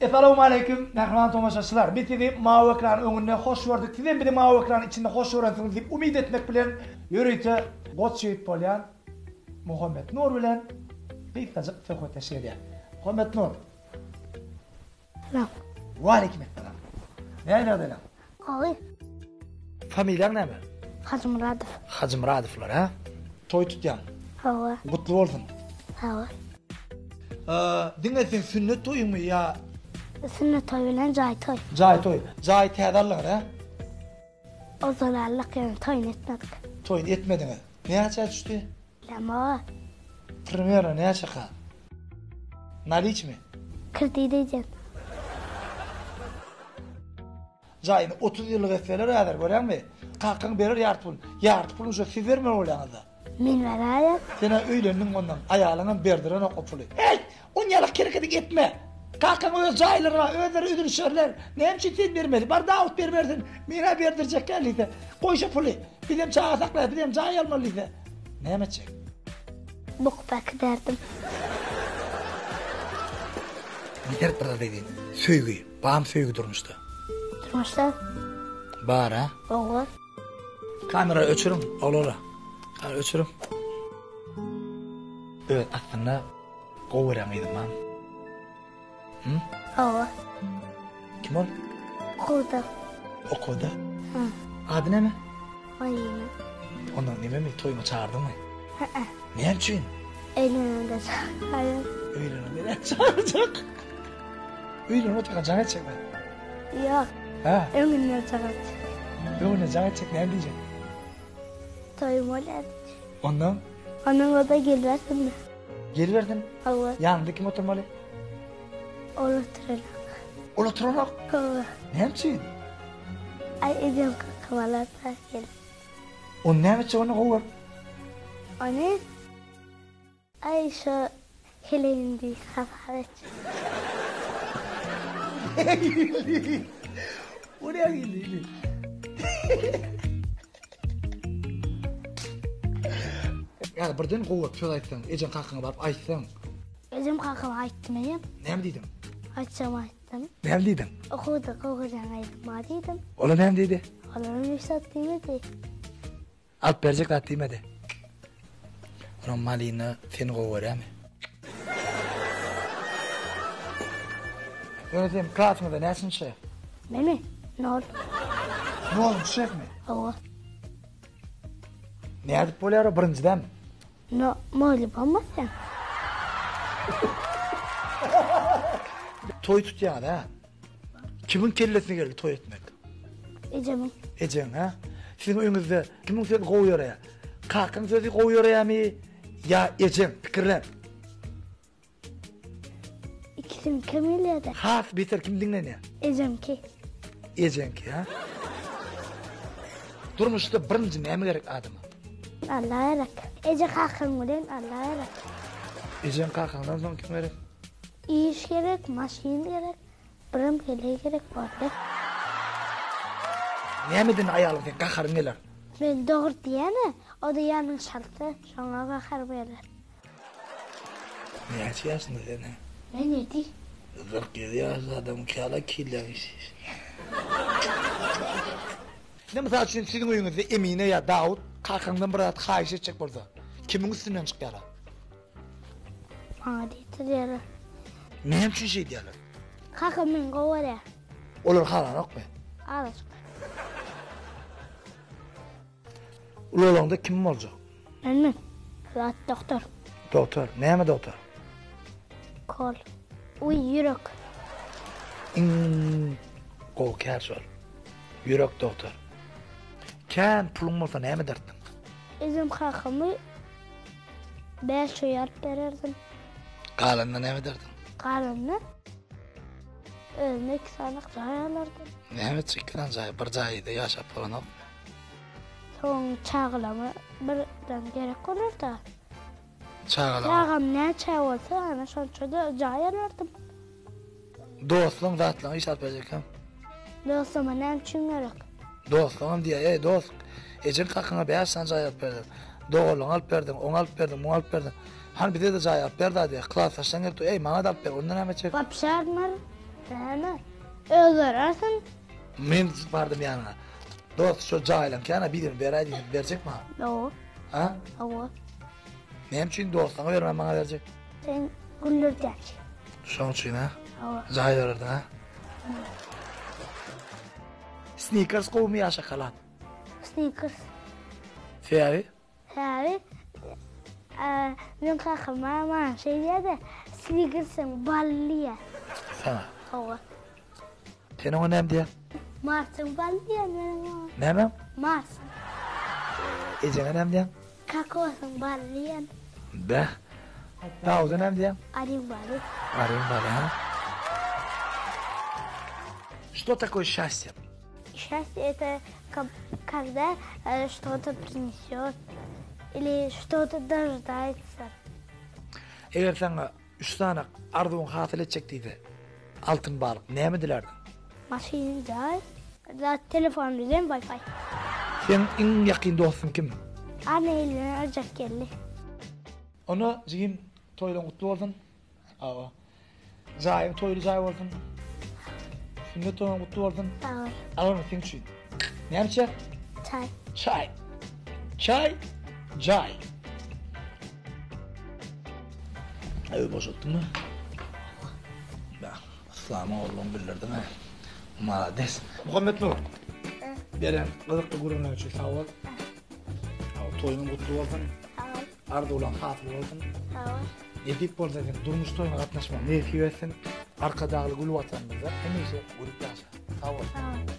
Esselamu aleyküm, mehman tomaşaçılar. Bizi mavi ekranın önüne hoş gördük. Sizin bir de mavi ekranın içinde hoş görürsünüz deyip umid etmek bilen yürüyte got şehit bolyan Muhammed Nur bilen bir tacık söhbet eşedi. Muhammed Nur. Selam. Ve aleykümselam. Nerede lan? Oy. Familyan ne mi? Hacı Muradov. Hacı Muradovlar ha? Toy tutyan. Hava. Kutlu olsun. Hava. Dinlesin sünnet toyu mu ya? Sünnet toy bilen cay toy. Cay toy. Cay tedarlar ha? O zararlık yani toyun etmedik. Toy etmedin ha? Ne açığa düştü? Lama Primera ne açığa? Naliç mi? kırdı diyeceğim. Cayını 30 yıllık efeler eder gören mi? Kalkın verir yart pul. Yart pulun şu siz verme olanıza. Min verayım. Sana öylendin ondan ayağına berdiren o pulu. Hey! 10 yıllık kerkedik etme. Kalkın o caylarına öder ödürüşörler. Neyim çitin vermeli? Bar Davut vermerdin. Mina berdirecek geliydi. Koy şu pulu. Bilem çağa sakla, bilem cay almalıydı. Neyim edecek? Bukbak derdim. Bir dert burada dediğin. Söygü. Bağım söygü durmuştu. Durmuşlar. Bağır ha? Oğul. Kamera öçürüm. Oğlum. Öçürüm. Evet aslında kovuran mıydım ben? Hı? Oğul. Kim ol? Kuda. Okuda. Hı. Adı ne mi? Mayına. Ondan ne mi? Toyumu çağırdın mı? Hı. Ne için? Elinde çağırayım. Öyle ne çağıracak? Öyle ne çağıracak edecek mi? Yok. Ha? Önüne çağıracak. Öyle ne çağıracak ne diyecek? Toyum öyle. Ondan Onun o da gelversin mi? geri verdin. Oğul. Yanında kim oturmalı? Oturtırlar. Oturmak. Oğul. Ne için? Ay edem kakamalar da gelir. O ne için onu kovar? Onu ay şu Helendi kafaret. Oraya geldi. Yani birden kovar söz aytsan, ecen kalkına barıp aytsan. Özüm kakama aytmayayım. Ne dedim? Açsam ayttım. Ne dedim? Okudu kokudan aytma dedim. Ola ne dedi? Onun yüksek demedi. Alp verecek at demedi. Onun malini seni kovar ya mı? Yönetim klasmada nesin şef? Beni? Ne oldu? Ne olmuş şef mi? Oğul. Ne edip böyle ara birinciden mi? Ne mağlup olmasın? Toy tut yani ha. Kimin kellesine geldi toy etmek? Ecemin. Ecen ha? Sizin önünüzde kimin sözü kovuyor ya? Kalkın sözü kovuyor ya mı? Ya Ecen fikirler. İkisini kemiyle de. Has biter kim dinleniyor? Ecem ki. Ecen ki ha? Durmuşta birinci neye mi gerek adamı? Allah'a yarak. Ece kalkın ulan Allah'a yarak. Ecen kalkandan sonra kim gerek? İş gerek, maşin gerek. Birim kele gerek vardı. Neye mi din ayalım sen kalkarın neler? Ben doğru diyene o da yanlış şartı. Sonra bakar böyle. Ne yaşıyorsun da sen ha? Ne dedi? 47 yaşlı adam kâla kirlenmiş. Ne mesela için sizin oyunuzda Emine ya Davut kalkandan bir rahat kayış edecek burada. Kimin üstünden çıkıyor? Bana dedi diyorlar. Ne için şey diyorlar? Kalkın ben kovar ya. Olur halan yok mu? Ağır. Ulan kim olacak? Ben Rahat doktor. Doktor. Ne mi doktor? Kol. Uy yürek. Kol kers var. Yürek doktor. Ken pulun olsa ne mi dertin? Bizim kalkımı 5 uyar verirdim. Kalanına ne mi dertin? Karnını ölmek sanık dayanırdım. Ne mi çıkılan cay? Bir cayda yaşap falan yok mu? Son çağlama birden gerek olur da. Çağalama. Çağım ne çağ olsa ana sonuçta cayarlardım. Dostluğun zatlığın iş atmayacak hem. Dostuma ne için gerek? Dostluğun diye dost. Ecen kalkına beyaz sen cay alıp verdin. Doğrulan alıp verdin, onu alıp verdin, bunu alıp verdin. Hani bir de cay alıp verdi diye. Klas taştan gelip ey bana da alıp ver, ondan hemen çek. Kapşarlar Yani öldürürsün. Men vardım yanına. Dost şu cahilem ki ana bilirim vereydi verecek mi? Yo. Ha? Hava. Neyim için dostana vermem bana verecek. Sen güldüreceksin. Şunun için ha? Hava. Cahil verirdi ha? Sneakers kovmu ya şakalat. Sneakers. Fiyari? Yani benim kakam bana şey dedi. Sneakers'ın ballıya. Sana. Hava. Senin o nem diye? Mars'ın ballıya ne? Nemem? Mars'ın. Ece'ne nem diye? Kakos'un ballıya. Be. Davuz'a nem diye? Arayın balı. Arayın bana ha? Что такое счастье? Счастье это когда что-то принесет или что-то дождается. Eğer sana 3 tane arzuun hasıl edecektiydi, altın balık, ne mi dilerdin? Машина да, telefon düzen Wi-Fi. Senin en yakın dostun kim? Anne eline ocak geldi. Onu zihim toyla mutlu oldun. Ava. Zahim toylu zahim oldun. Sünnet toyla mutlu oldun. Sağ ol. Al onu senin için. Ne yapacak? Çay. Çay. Çay. Çay. Evi boşalttın mı? Bak, ıslama oğlum bilirdin ha. Malades. Muhammed Nur. Beren, kızıklı gururlar için sağ ol. Toyun mutlu oldun. Sağ ol. Arda olan hafız oldun. Sağ ol. Edip borcayken durmuş toyuna katlaşma. Ne etkiversin? Arka dağlı gül vatanımıza. Hem ise gruplaşa. Sağ ol. Sağ ol.